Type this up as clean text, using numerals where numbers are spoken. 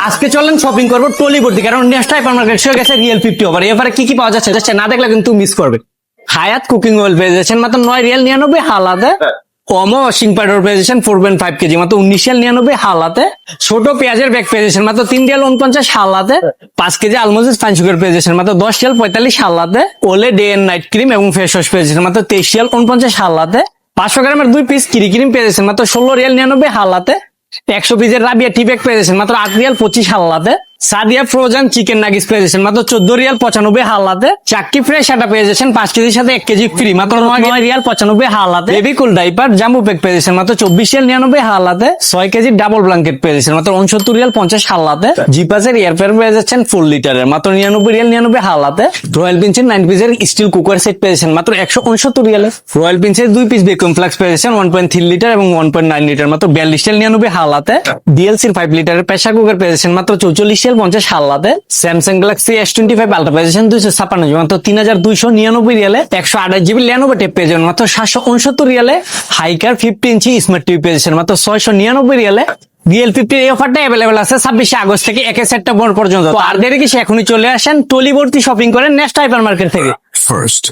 আজকে চলেন শপিং করবো টলিবর্তি, কারণ নেক্সট হাইপার মার্কেট হয়ে গেছে রিয়েল 50 অফার। এবারে কি কি পাওয়া যাচ্ছে না দেখলে কিন্তু মিস করবে। হায়াত কুকিং অয়েল পেয়ে যাচ্ছেন মাত্র 9 রিয়াল 99 হালাতে। ওমো ওয়াশিং পাউডার পেয়ে যাচ্ছেন 4.5 কেজি মাত্র 19 রিয়াল 99 হালাতে। ছোট পেঁয়াজের ব্যাগ পেয়ে যাচ্ছেন মাত্র 3 রিয়াল 49 হালাতে। 5 কেজি আলমোজিস ফাইন সুগার পেয়ে যাচ্ছেন মাত্র 10 রিয়াল 45 হালাতে। ওলে ডে এন্ড নাইট ক্রিম এবং ফেস ওয়াশ পেয়ে যাচ্ছেন মাত্র 23 রিয়াল 49 হালাতে। 500 গ্রামের 2 পিস কিরি ক্রিম পেয়ে যাচ্ছেন মাত্র 16 রিয়াল 99 হালাতে। 100 পিসের রাবিয়া টি ব্যাগ পেয়ে যাচ্ছেন মাত্র 8 রিয়াল 25 হালাতে। সাদিয়া ফ্রোজেন চিকেন নাগিস পেয়ে যাচ্ছেন মাত্র 14 রিয়াল 95 হালাতে। চাক্কি ফ্রেশ আটা পেয়ে যাচ্ছেন 5 কেজির সাথে 1 কেজি ফ্রি মাত্র 9 রিয়াল 95 হালাতে। বেবি কুল ডাইপার জাম্বো প্যাক পেয়ে যাচ্ছেন মাত্র 24 রিয়াল 99 হালাতে। 6 কেজি ডাবল ব্ল্যাঙ্কেট পেয়ে যাচ্ছেন মাত্র 69 রিয়াল 50 হালাতে। জিপাসের এয়ারফেয়ার পেয়ে যাচ্ছেন 4 লিটারের মাত্র 99 রিয়াল 99 হালাতে। রয়্যাল প্রিন্সের 9 পিসের স্টিল কুকার সেট পেয়ে যাচ্ছেন মাত্র 169 রিয়ালে। রয়্যাল প্রিন্সের 2 পিস ভ্যাকুয়াম ফ্লাক্স পেয়ে যাচ্ছেন 1.3 লিটার এবং 1.9 লিটার মাত্র 42 রিয়াল 99 হালাতে। ডিএলসির 5 লিটারের প্রেসার কুকার পেয়ে যাচ্ছেন মাত্র 44 রিয়াল 50 হালাতে। স্যামসাং গ্যালাক্সি S25 আলট্রা পেয়ে যাচ্ছেন 256 মাত্র 3299 রিয়ালে। 128 জিবি ল্যানোভো ট্যাব পেয়ে যাবেন মাত্র 769 রিয়ালে। হাইকার 50 ইঞ্চি স্মার্ট টিভি পেয়ে যাচ্ছেন মাত্র 699 রিয়ালে। রিয়েল 50 এই অফারটা অ্যাভেলেবল আছে 26 আগস্ট থেকে 1 সেপ্টেম্বর পর্যন্ত। তো আর দেরি কিসে, এখনই চলে আসেন টলিবর্তি শপিং করেন নেক্সট হাইপার মার্কেট থেকে। First